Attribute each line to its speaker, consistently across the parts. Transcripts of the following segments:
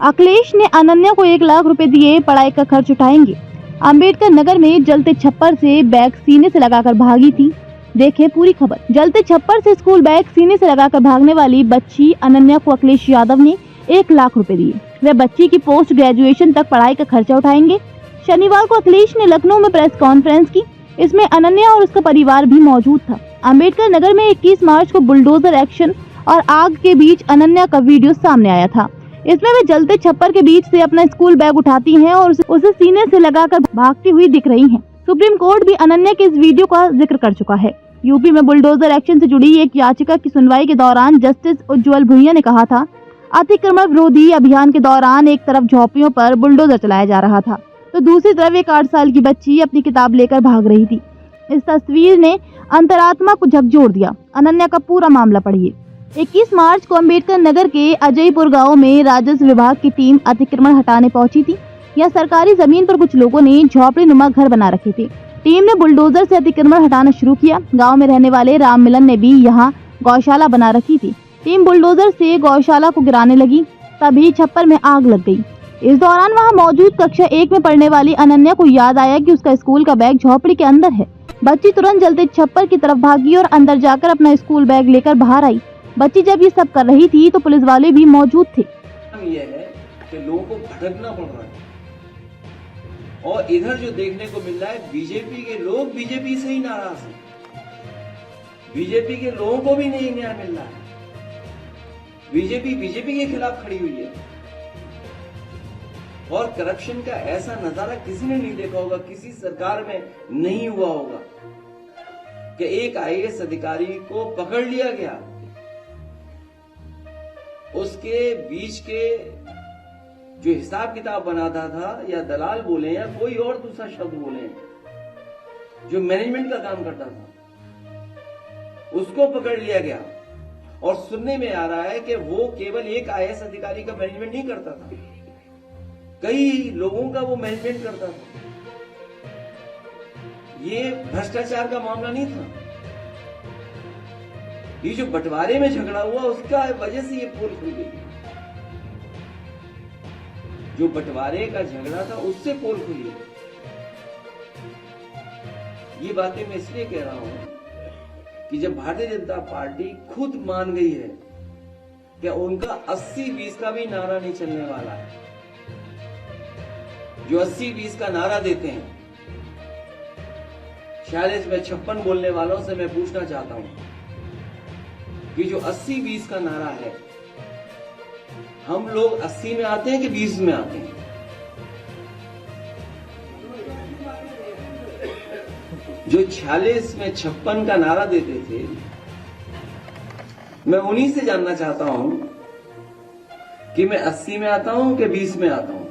Speaker 1: अखिलेश ने अनन्या को 1 लाख रुपए दिए, पढ़ाई का खर्च उठाएंगे। अंबेडकर नगर में जलते छप्पर से बैग सीने से लगाकर भागी थी। देखें पूरी खबर। जलते छप्पर से स्कूल बैग सीने से लगाकर भागने वाली बच्ची अनन्या को अखिलेश यादव ने 1 लाख रुपए दिए। वे बच्ची की पोस्ट ग्रेजुएशन तक पढ़ाई का खर्चा उठाएंगे। शनिवार को अखिलेश ने लखनऊ में प्रेस कॉन्फ्रेंस की। इसमें अनन्या और उसका परिवार भी मौजूद था। अंबेडकर नगर में 21 मार्च को बुलडोजर एक्शन और आग के बीच अनन्या का वीडियो सामने आया था। इसमें वे जलते छप्पर के बीच से अपना स्कूल बैग उठाती हैं और उसे सीने से लगाकर भागती हुई दिख रही हैं। सुप्रीम कोर्ट भी अनन्या के इस वीडियो का जिक्र कर चुका है। यूपी में बुलडोजर एक्शन से जुड़ी एक याचिका की सुनवाई के दौरान जस्टिस उज्ज्वल भुइयां ने कहा था, अतिक्रमण विरोधी अभियान के दौरान एक तरफ झोपड़ियों पर बुलडोजर चलाया जा रहा था तो दूसरी तरफ एक 8 साल की बच्ची अपनी किताब लेकर भाग रही थी। इस तस्वीर ने अंतरात्मा को झकझोर दिया। अनन्या का पूरा मामला पढ़िए। 21 मार्च को अंबेडकर नगर के अजयपुर गांव में राजस्व विभाग की टीम अतिक्रमण हटाने पहुंची थी। यह सरकारी जमीन पर कुछ लोगों ने झोपड़ी नुमा घर बना रखे थे। टीम ने बुलडोजर से अतिक्रमण हटाना शुरू किया। गांव में रहने वाले राम मिलन ने भी यहां गौशाला बना रखी थी। टीम बुलडोजर से गौशाला को गिराने लगी, तभी छप्पर में आग लग गई। इस दौरान वहां मौजूद कक्षा 1 में पढ़ने वाली अनन्या को याद आया कि उसका स्कूल का बैग झोपड़ी के अंदर है। बच्ची तुरंत जलते छप्पर की तरफ भागी और अंदर जाकर अपना स्कूल बैग लेकर बाहर आई। बच्ची जब ये सब कर रही थी तो पुलिस वाले भी मौजूद थे।
Speaker 2: ये है कि लोगों को भटकना पड़ रहा है और इधर जो देखने को मिल रहा है, बीजेपी के लोग बीजेपी से ही नाराज हैं। बीजेपी के लोगों को भी नहीं न्याय मिल रहा है। बीजेपी के खिलाफ खड़ी हुई है और करप्शन का ऐसा नजारा किसी ने नहीं देखा होगा, किसी सरकार में नहीं हुआ होगा कि एक आईएएस अधिकारी को पकड़ लिया गया, उसके बीच के जो हिसाब किताब बनाता था, या दलाल बोले या कोई और दूसरा शब्द बोले, जो मैनेजमेंट का काम करता था, उसको पकड़ लिया गया। और सुनने में आ रहा है कि वो केवल एक आईएएस अधिकारी का मैनेजमेंट नहीं करता था, कई लोगों का वो मैनेजमेंट करता था। ये भ्रष्टाचार का मामला नहीं था। ये जो बंटवारे में झगड़ा हुआ उसका वजह से ये पोल खुल गई। जो बंटवारे का झगड़ा था उससे पोल खुली। ये बातें मैं इसलिए कह रहा हूं कि जब भारतीय जनता पार्टी खुद मान गई है कि उनका 80-20 का भी नारा नहीं चलने वाला है, जो 80-20 का नारा देते हैं, 46 में 56 बोलने वालों से मैं पूछना चाहता हूं कि जो 80-20 का नारा है, हम लोग 80 में आते हैं कि 20 में आते हैं? जो 46 में 56 का नारा देते थे, मैं उन्हीं से जानना चाहता हूं कि मैं 80 में आता हूं कि 20 में आता हूं?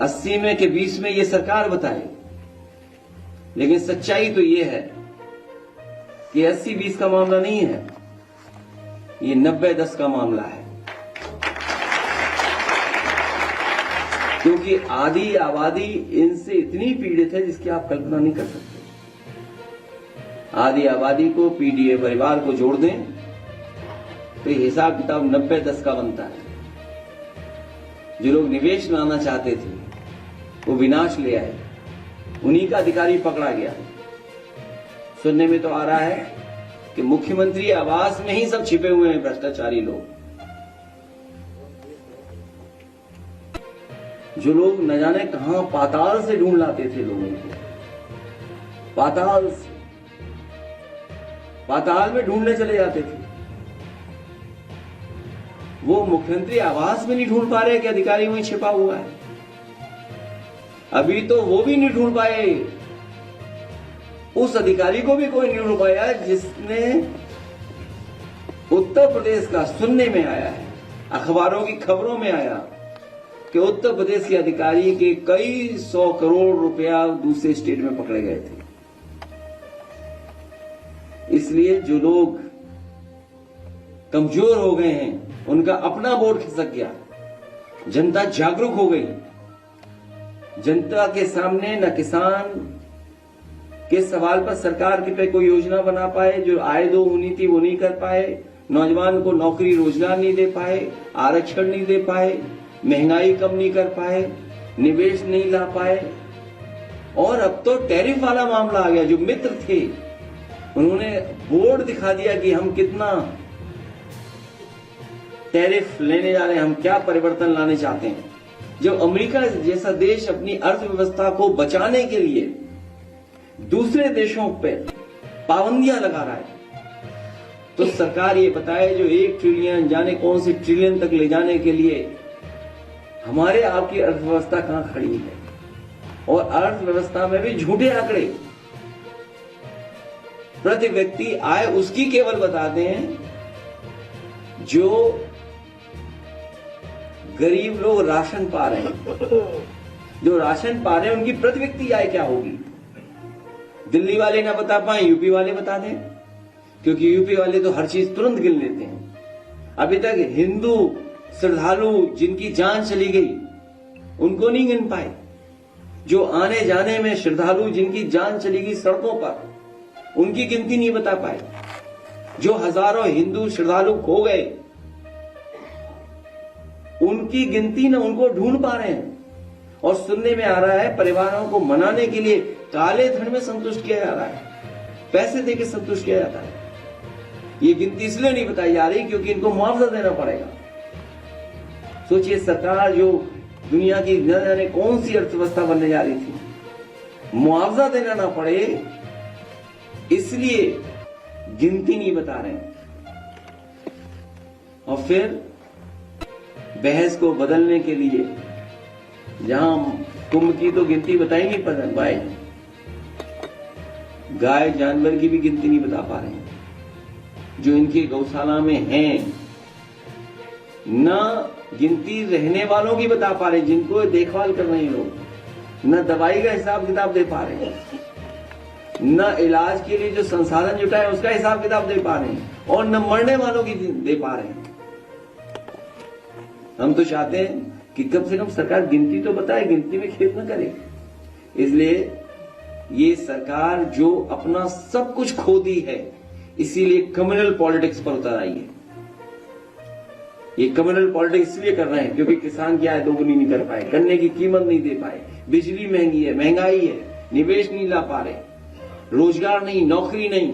Speaker 2: 80 में कि 20 में ये सरकार बताए, लेकिन सच्चाई तो ये है कि 80-20 का मामला नहीं है, ये 90-10 का मामला है। क्योंकि आधी आबादी इनसे इतनी पीड़ित है जिसकी आप कल्पना नहीं कर सकते। आधी आबादी को, पीडीए परिवार को जोड़ दें तो ये हिसाब किताब 90-10 का बनता है। जो लोग निवेश लाना चाहते थे वो विनाश ले आए, उन्हीं का अधिकारी पकड़ा गया। सुनने में तो आ रहा है कि मुख्यमंत्री आवास में ही सब छिपे हुए हैं भ्रष्टाचारी लोग। जो लोग न जाने कहां पाताल से ढूंढ लाते थे लोगों को, पाताल में ढूंढने चले जाते थे, वो मुख्यमंत्री आवास में नहीं ढूंढ पा रहे कि अधिकारी वहीं छिपा हुआ है। अभी तो वो भी नहीं ढूंढ पाए, उस अधिकारी को भी कोई नहीं ढूंढ पाया जिसने उत्तर प्रदेश का, सुनने में आया है, अखबारों की खबरों में आया कि उत्तर प्रदेश के अधिकारी के कई 100 करोड़ रुपया दूसरे स्टेट में पकड़े गए थे। इसलिए जो लोग कमजोर हो गए हैं, उनका अपना वोट खिसक गया, जनता जागरूक हो गई। जनता के सामने न किसान के सवाल पर सरकार की पे कोई योजना बना पाए, जो आय दो मुनी थी वो नहीं कर पाए, नौजवान को नौकरी रोजगार नहीं दे पाए, आरक्षण नहीं दे पाए, महंगाई कम नहीं कर पाए, निवेश नहीं ला पाए, और अब तो टैरिफ वाला मामला आ गया। जो मित्र थे उन्होंने बोर्ड दिखा दिया कि हम कितना टैरिफ लेने जा रहे हैं, हम क्या परिवर्तन लाने चाहते हैं। जब अमेरिका जैसा देश अपनी अर्थव्यवस्था को बचाने के लिए दूसरे देशों पे पाबंदियां लगा रहा है, तो सरकार ये बताए जो 1 ट्रिलियन जाने कौन से ट्रिलियन तक ले जाने के लिए हमारे आपकी अर्थव्यवस्था कहां खड़ी है। और अर्थव्यवस्था में भी झूठे आंकड़े, प्रति व्यक्ति आय उसकी केवल बताते हैं जो गरीब लोग राशन पा रहे हैं। जो राशन पा रहे हैं उनकी प्रति व्यक्ति आय क्या होगी, दिल्ली वाले ना बता पाए, यूपी वाले बता दें, क्योंकि यूपी वाले तो हर चीज तुरंत गिन लेते हैं। अभी तक हिंदू श्रद्धालु जिनकी जान चली गई उनको नहीं गिन पाए। जो आने जाने में श्रद्धालु जिनकी जान चली गई सड़कों पर, उनकी गिनती नहीं बता पाए। जो हजारों हिंदू श्रद्धालु खो गए उनकी गिनती न उनको ढूंढ पा रहे हैं। और सुनने में आ रहा है परिवारों को मनाने के लिए काले धन में संतुष्ट किया जा रहा है, पैसे देकर संतुष्ट किया जाता है। ये गिनती इसलिए नहीं बताई जा रही क्योंकि इनको मुआवजा देना पड़ेगा। सोचिए, सरकार जो दुनिया की न जाने कौन सी अर्थव्यवस्था बनने जा रही थी, मुआवजा देना ना पड़े इसलिए गिनती नहीं बता रहे हैं। और फिर बहस को बदलने के लिए जहां कुंभ की तो गिनती बताई नहीं पसंद भाई, गाय जानवर की भी गिनती नहीं बता पा रहे हैं जो इनके गौशाला में हैं। न गिनती रहने वालों की बता पा रहे जिनको देखभाल कर रहे हैं लोग, न दवाई का हिसाब किताब दे पा रहे हैं, न इलाज के लिए जो संसाधन जुटा है उसका हिसाब किताब दे पा रहे हैं, और न मरने वालों की दे पा रहे हैं। हम तो चाहते हैं कि कम से कम सरकार गिनती तो बताए, गिनती में खेद न करे। इसलिए ये सरकार जो अपना सब कुछ खो दी है, इसीलिए कम्युनल पॉलिटिक्स पर उतर आई है। ये कम्युनल पॉलिटिक्स इसलिए कर रहे हैं क्योंकि किसान की आय दोगुनी नहीं कर पाए, गन्ने की कीमत नहीं दे पाए, बिजली महंगी है, महंगाई है, निवेश नहीं ला पा रहे, रोजगार नहीं, नौकरी नहीं,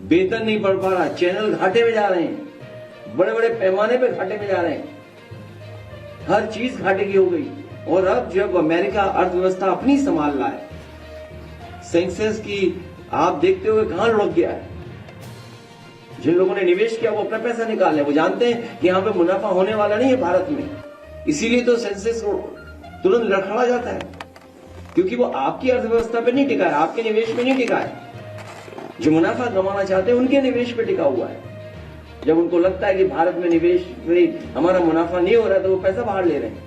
Speaker 2: वेतन नहीं बढ़ पा रहा, चैनल घाटे में जा रहे हैं, बड़े बड़े पैमाने पे घाटे में जा रहे हैं, हर चीज घाटे की हो गई। और अब जब अमेरिका अर्थव्यवस्था अपनी संभाल रहा है, सेंसेक्स की आप देखते हुए कहां लुढ़क गया है। जिन लोगों ने निवेश किया वो अपना पैसा निकाले, वो जानते हैं कि यहां पे मुनाफा होने वाला नहीं है भारत में, इसीलिए तो सेंसेक्स तुरंत लड़खड़ा जाता है, क्योंकि वो आपकी अर्थव्यवस्था पे नहीं टिका है, आपके निवेश पे नहीं टिका है। जो मुनाफा कमाना चाहते हैं उनके निवेश पे टिका हुआ है। जब उनको लगता है कि भारत में निवेश में हमारा मुनाफा नहीं हो रहा तो वो पैसा बाहर ले रहे हैं।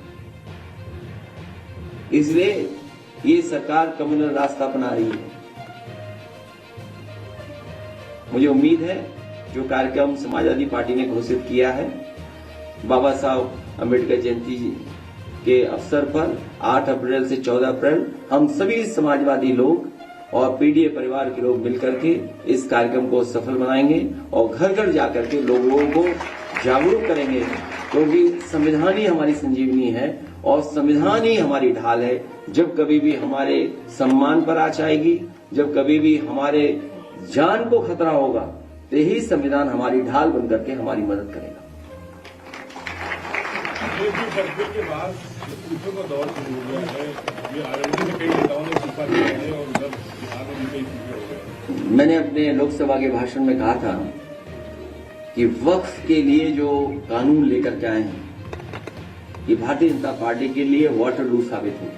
Speaker 2: इसलिए ये सरकार कम्युनल रास्ता अपना रही है। मुझे उम्मीद है जो कार्यक्रम समाजवादी पार्टी ने घोषित किया है बाबा साहब अम्बेडकर जयंती के अवसर पर 8 अप्रैल से 14 अप्रैल हम सभी समाजवादी लोग और पीडीए परिवार के लोग मिलकर के इस कार्यक्रम को सफल बनाएंगे और घर घर जाकर के लोगों को जागरूक करेंगे, क्योंकि संविधान ही हमारी संजीवनी है और संविधान ही हमारी ढाल है। जब कभी भी हमारे सम्मान पर आँच आएगी, जब कभी भी हमारे जान को खतरा होगा, तो यही संविधान हमारी ढाल बनकर के हमारी मदद करेगा।
Speaker 3: के बाद का दौर शुरू हो गया है, ये आरएलडी में कई नेताओं ने इस्तीफा दिया है और उधर बिहार में भी कई चीजें हो गई।
Speaker 2: मैंने अपने लोकसभा के भाषण में कहा था कि वक्फ के लिए जो कानून लेकर के आए हैं, ये भारतीय जनता पार्टी के लिए वाटरलू साबित हुआ।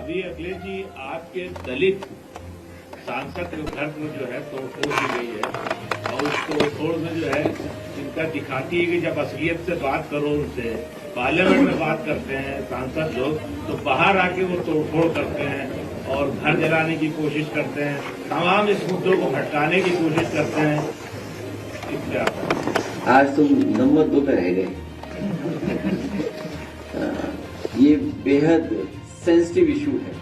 Speaker 3: अभी अखिलेश जी, आपके दलित सांसद के घर को जो है तोड़फोड़ की गई है और उस तोड़फोड़ में जो है इनका दिखाती है कि जब असलियत से बात करो, उनसे पार्लियामेंट में बात करते हैं सांसद लोग, तो बाहर आके वो तोड़फोड़ करते हैं और घर जलाने की कोशिश करते हैं, तमाम इस मुद्दों को भटकाने की कोशिश करते हैं। इससे आप
Speaker 2: आज तुम नंबर 2 पे रह गए। ये बेहद सेंसिटिव इशू है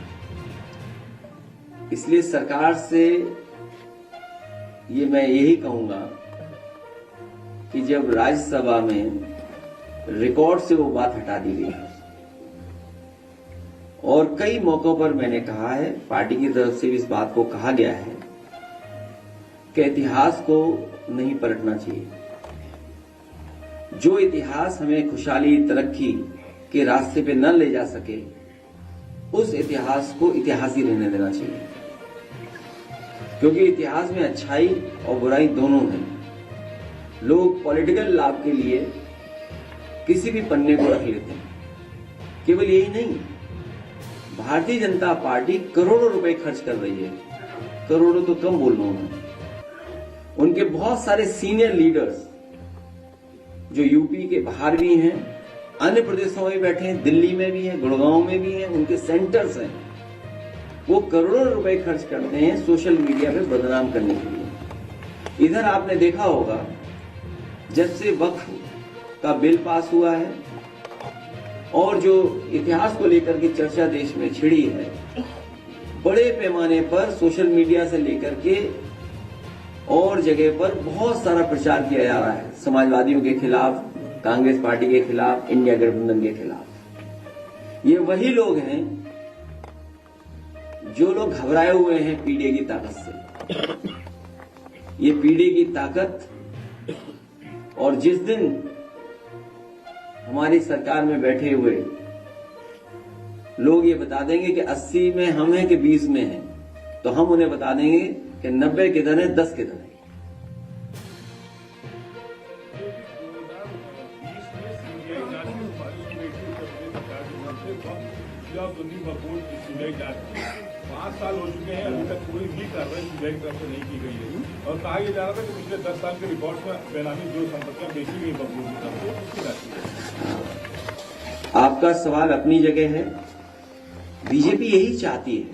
Speaker 2: इसलिए सरकार से ये मैं यही कहूंगा कि जब राज्यसभा में रिकॉर्ड से वो बात हटा दी गई है और कई मौकों पर मैंने कहा है, पार्टी की तरफ से भी इस बात को कहा गया है कि इतिहास को नहीं पलटना चाहिए। जो इतिहास हमें खुशहाली तरक्की के रास्ते पे न ले जा सके, उस इतिहास को इतिहास ही रहने देना चाहिए, क्योंकि इतिहास में अच्छाई और बुराई दोनों हैं। लोग पॉलिटिकल लाभ के लिए किसी भी पन्ने को रख लेते हैं। केवल यही नहीं, भारतीय जनता पार्टी करोड़ों रुपए खर्च कर रही है, करोड़ों तो कम बोल रहा हूं मैं। उनके बहुत सारे सीनियर लीडर्स जो यूपी के बाहर भी हैं, अन्य प्रदेशों में बैठे हैं, दिल्ली में भी हैं, गुड़गांव में भी हैं, उनके सेंटर्स हैं, वो करोड़ों रुपए खर्च करते हैं सोशल मीडिया पे बदनाम करने के लिए। इधर आपने देखा होगा, जब से वक्फ का बिल पास हुआ है और जो इतिहास को लेकर के चर्चा देश में छिड़ी है, बड़े पैमाने पर सोशल मीडिया से लेकर के और जगह पर बहुत सारा प्रचार किया जा रहा है, समाजवादियों के खिलाफ, कांग्रेस पार्टी के खिलाफ, इंडिया गठबंधन के खिलाफ। ये वही लोग हैं जो लोग घबराए हुए हैं पीडीए की ताकत से। ये पीडीए की ताकत, और जिस दिन हमारी सरकार में बैठे हुए लोग ये बता देंगे कि 80 में हम हैं कि 20 में हैं, तो हम उन्हें बता देंगे कि 90 किधर है, 10 किधर है।
Speaker 3: सीबीआई जांच 5 साल हो चुके हैं, अभी तक कोई भी कार्रवाई सीबीआई की तरफ से नहीं की गई है और कहा यह जा रहा था कि पिछले 10 साल के रिकॉर्ड में बेनामी जो संपत्तियां बेची गई बबलू की तरफ से, उसकी राशि।
Speaker 2: आपका सवाल अपनी जगह है। बीजेपी यही चाहती है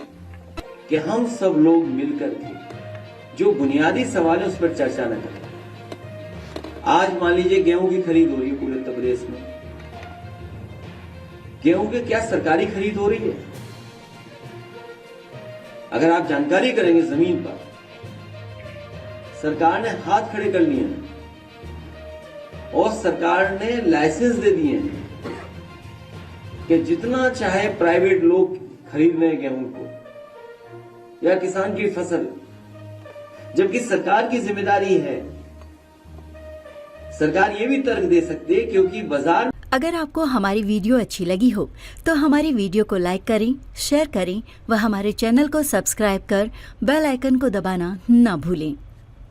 Speaker 2: कि हम सब लोग मिलकर के जो बुनियादी सवाल है उस पर चर्चा न करें। आज मान लीजिए गेहूं की खरीद हो रही है पूरे उत्तर प्रदेश में। गेहूं की क्या सरकारी खरीद हो रही है? अगर आप जानकारी करेंगे जमीन पर, सरकार ने हाथ खड़े कर लिए हैं और सरकार ने लाइसेंस दे दिए हैं कि जितना चाहे प्राइवेट लोग खरीद लें गेहूं को या किसान की फसल, जबकि सरकार की जिम्मेदारी है। सरकार ये भी तर्क दे सकती है क्योंकि बाजार।
Speaker 4: अगर आपको हमारी वीडियो अच्छी लगी हो तो हमारी वीडियो को लाइक करें, शेयर करें व हमारे चैनल को सब्सक्राइब कर बेल आइकन को दबाना न भूलें।